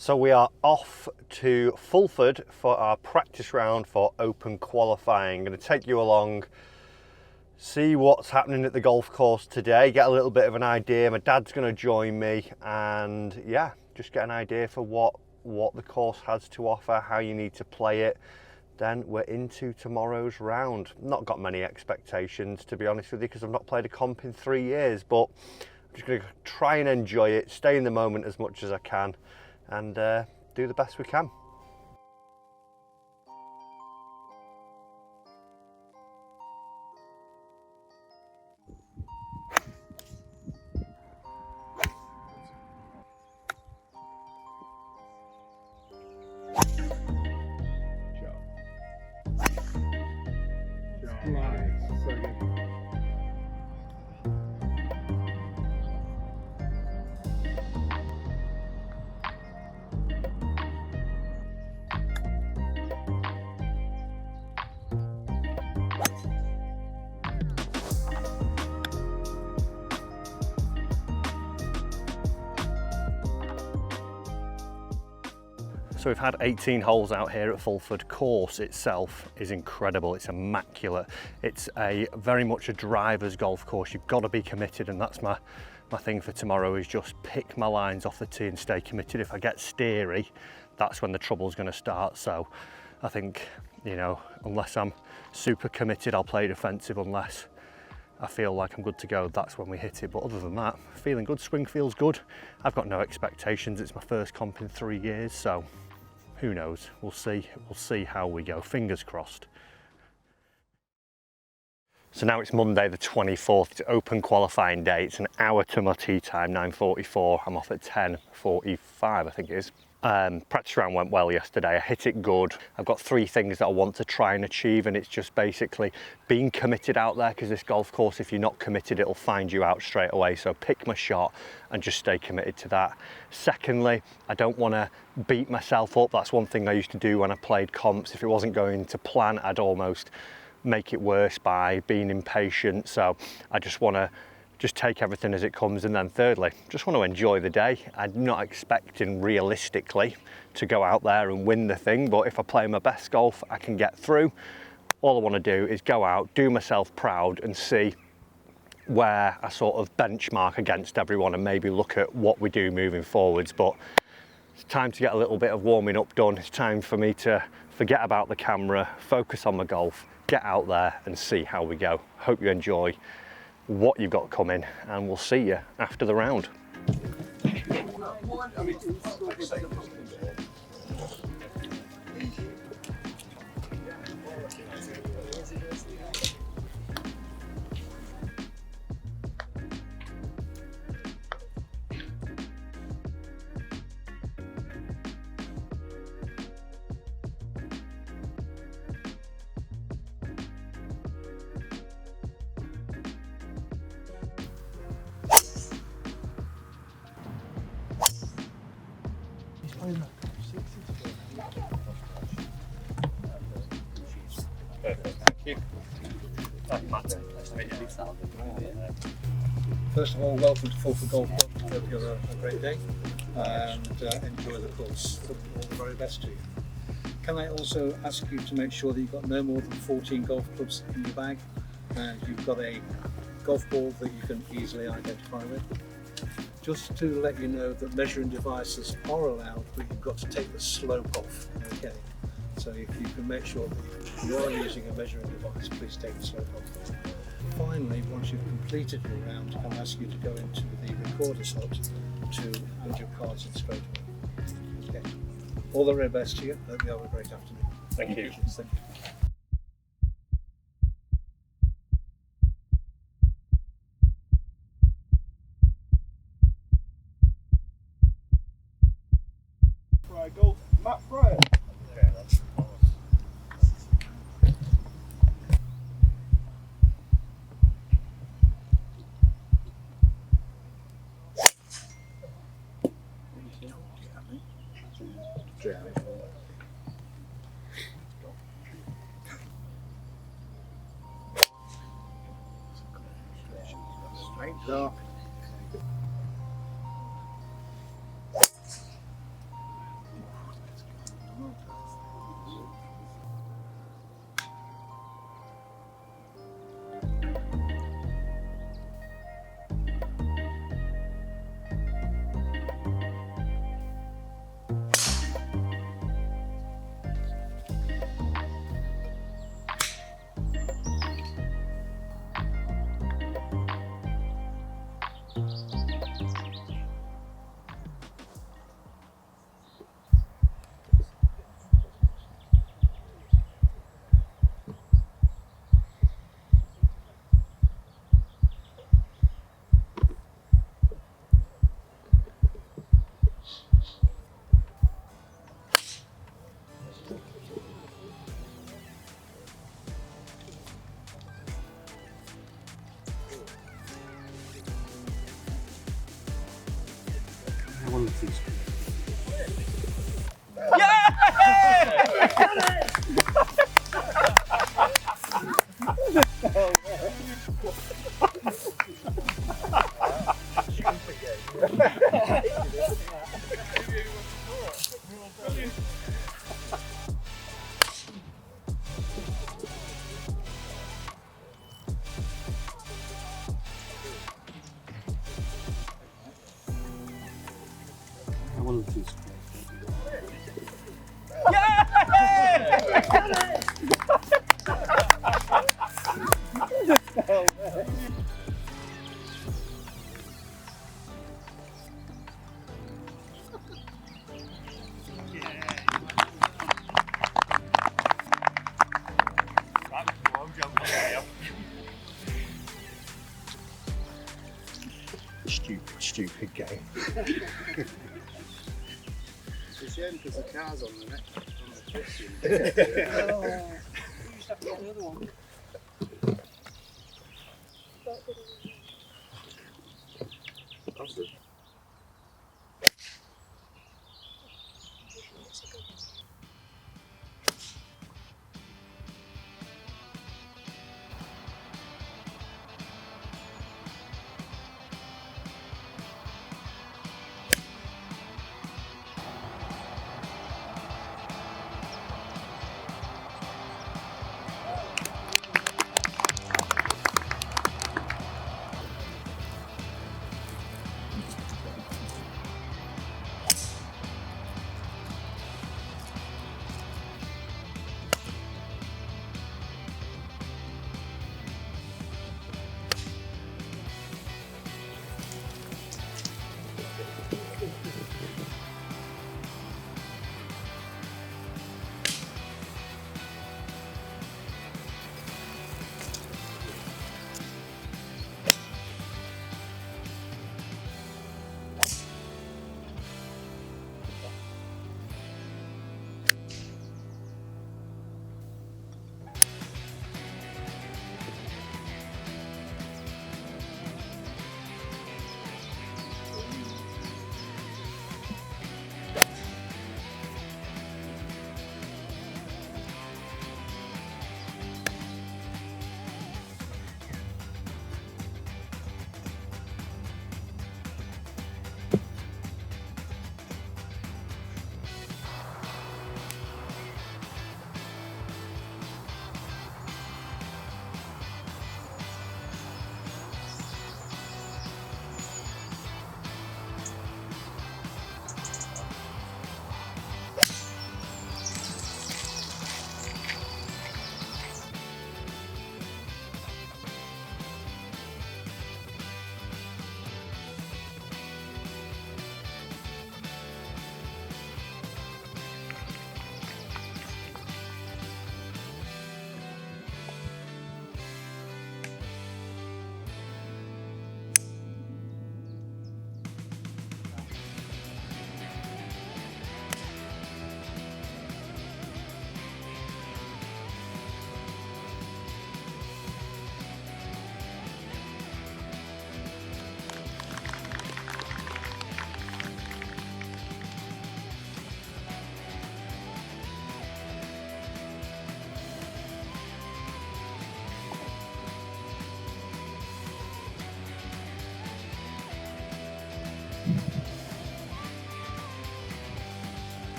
So we are off to Fulford for our practice round for Open qualifying. I'm going to take you along, see what's happening at the golf course today, get a little bit of an idea. My dad's going to join me and yeah, just get an idea for what the course has to offer, how you need to play it. Then we're into tomorrow's round. Not got many expectations, to be honest with you, because I've not played a comp in 3 years, but I'm just going to try and enjoy it, stay in the moment as much as I can, and do the best we can. So we've had 18 holes out here at Fulford. Course itself is incredible, it's immaculate. It's very much a driver's golf course. You've got to be committed, and that's my thing for tomorrow, is just pick my lines off the tee and stay committed. If I get steery, that's when the trouble's going to start. So I think, you know, unless I'm super committed, I'll play defensive. Unless I feel like I'm good to go, that's when we hit it. But other than that, feeling good, swing feels good. I've got no expectations. It's my first comp in 3 years, so who knows? We'll see how we go. Fingers crossed. So now it's Monday the 24th, it's Open qualifying day. It's an hour to my tee time, 9:44. I'm off at 10:45, I think it is. Practice round went well yesterday. I hit it good. I've got 3 things that I want to try and achieve, and it's just basically being committed out there, because this golf course, if you're not committed, it'll find you out straight away. So pick my shot and just stay committed to that. Secondly, I don't want to beat myself up. That's one thing I used to do when I played comps. If it wasn't going to plan, I'd almost make it worse by being impatient. So I just want to take everything as it comes. And then thirdly, just want to enjoy the day. I'm not expecting realistically to go out there and win the thing, but if I play my best golf, I can get through. All I want to do is go out, do myself proud, and see where I sort of benchmark against everyone, and maybe look at what we do moving forwards. But it's time to get a little bit of warming up done. It's time for me to forget about the camera, focus on my golf, get out there and see how we go. Hope you enjoy what you've got coming, and we'll see you after the round. First of all, welcome to Fulford Golf Club. Hope you have a great day and enjoy the course. All the very best to you. Can I also ask you to make sure that you've got no more than 14 golf clubs in your bag, and you've got a golf ball that you can easily identify with. Just to let you know that measuring devices are allowed, but you've got to take the slope off. Okay. So if you can make sure that if you are using a measuring device, please take the slope off. Finally, once you've completed your round, I'll ask you to go into the recorder slot to hand your cards in straight away. Okay. All the very best to you. Hope you have a great afternoon. Thank you. Thank you. Right, go, Matt Fryer. Straight dark. Stupid game. It's a shame because the car's on the next on the fishing. You just have to get the other one.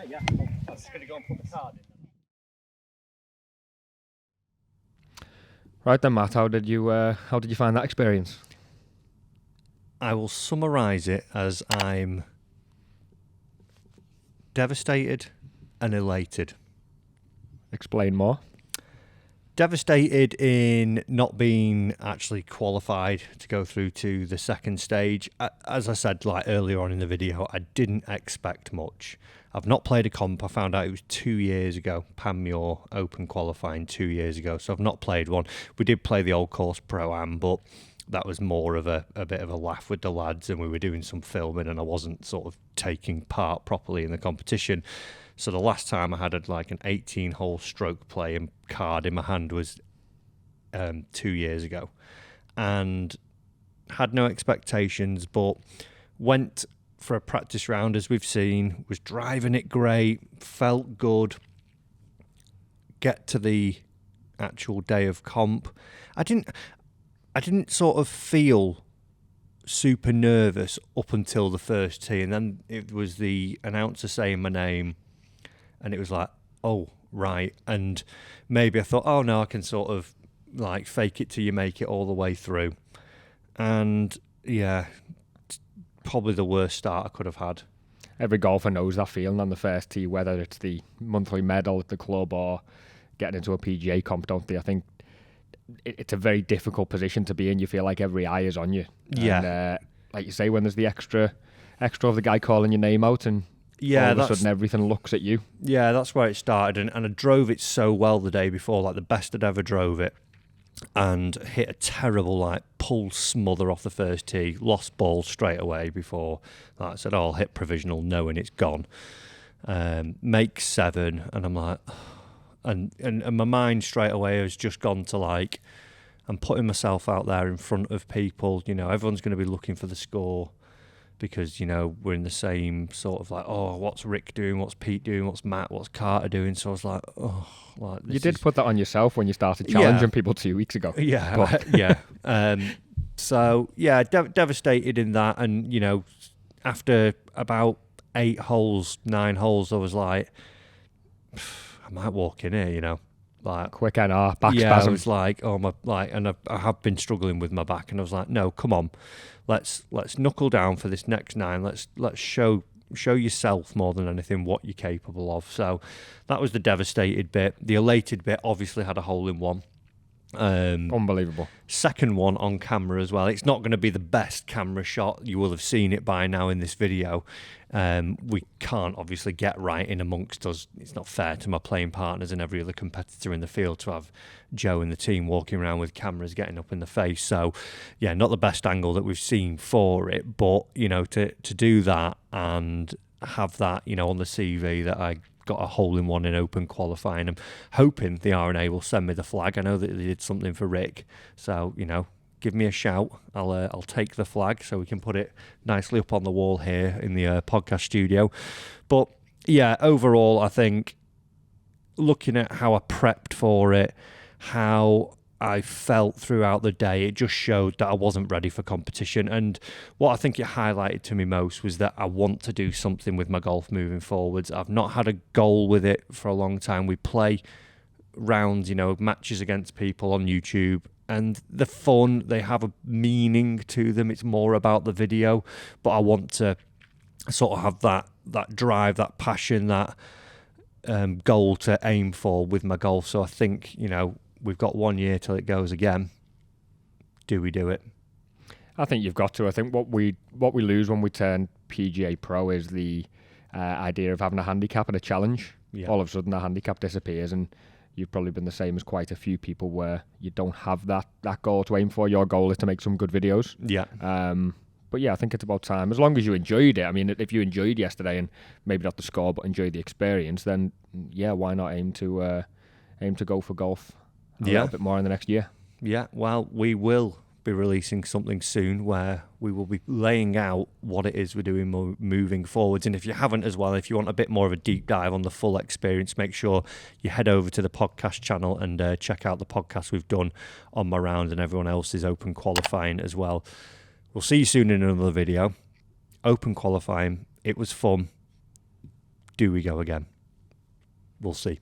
Yeah. I was going to go and put the card in. Right then, Matt, how did you find that experience? I will summarise it as I'm devastated and elated. Explain more. Devastated in not being actually qualified to go through to the second stage. As I said earlier on in the video, I didn't expect much. I've not played a comp. I found out it was 2 years ago. Panmure Open qualifying 2 years ago. So I've not played one. We did play the Old Course Pro-Am, but that was more of a bit of a laugh with the lads, and we were doing some filming and I wasn't sort of taking part properly in the competition. So the last time I had an 18-hole stroke play and card in my hand was 2 years ago. and had no expectations, but went for a practice round, as we've seen, was driving it great, felt good. Get to the actual day of comp, I didn't sort of feel super nervous up until the first tee, and then it was the announcer saying my name, and it was like, oh right, and maybe I thought, oh no, I can sort of like fake it till you make it all the way through, and yeah, probably the worst start I could have had. Every golfer knows that feeling on the first tee, whether it's the monthly medal at the club or getting into a PGA comp, don't they? I think it's a very difficult position to be in. You feel like every eye is on you. Yeah. And, like you say, when there's the extra of the guy calling your name out, and Yeah, all of a sudden everything looks at you. Yeah, that's where it started, and I drove it so well the day before, like the best I'd ever drove it, and hit a terrible like pull smother off the first tee, lost ball straight away before, like I said, oh, I'll hit provisional knowing it's gone. Make 7, and I'm like, and my mind straight away has just gone to like, I'm putting myself out there in front of people, you know, everyone's going to be looking for the score, because, you know, we're in the same sort of like, oh, what's Rick doing? What's Pete doing? What's Matt? What's Carter doing? So I was like, oh, like this You did put that on yourself when you started challenging people 2 weeks ago. Yeah, But yeah. So, yeah, devastated in that. And, you know, after about 9 holes, I was like, I might walk in here, you know. Like, quick NR, back yeah, I spasms. was like, oh my, like, and I have been struggling with my back, and I was like, no, come on, let's knuckle down for this next 9. Let's show yourself more than anything what you're capable of. So that was the devastated bit. The elated bit obviously had a hole in one. Unbelievable. Second one on camera as well. It's not going to be the best camera shot. You will have seen it by now in this video. We can't obviously get right in amongst us. It's not fair to my playing partners and every other competitor in the field to have Joe and the team walking around with cameras getting up in the face. So, yeah, not the best angle that we've seen for it. But, you know, to do that and have that, you know, on the CV that I got a hole in one in open qualifying. I'm hoping the R&A will send me the flag. I know that they did something for Rick, so, you know, give me a shout. I'll take the flag so we can put it nicely up on the wall here in the podcast studio. But yeah, overall, I think looking at how I prepped for it, how I felt throughout the day, it just showed that I wasn't ready for competition. And what I think it highlighted to me most was that I want to do something with my golf moving forwards. I've not had a goal with it for a long time. We play rounds, you know, matches against people on YouTube, and they're fun. They have a meaning to them. It's more about the video, but I want to sort of have that drive, that passion, that goal to aim for with my golf. So I think, you know, we've got 1 year till it goes again. Do we do it? I think you've got to. I think what we lose when we turn PGA Pro is the idea of having a handicap and a challenge. Yeah. All of a sudden, the handicap disappears, and you've probably been the same as quite a few people where you don't have that goal to aim for. Your goal is to make some good videos. Yeah. But yeah, I think it's about time. As long as you enjoyed it. I mean, if you enjoyed yesterday and maybe not the score, but enjoyed the experience, then yeah, why not aim to go for golf a little bit more in the next year? Yeah, well, we will be releasing something soon where we will be laying out what it is we're doing moving forwards. And if you haven't as well, if you want a bit more of a deep dive on the full experience, make sure you head over to the podcast channel and check out the podcast we've done on my round and everyone else's open qualifying as well. We'll see you soon in another video. Open qualifying, it was fun. Do we go again? We'll see.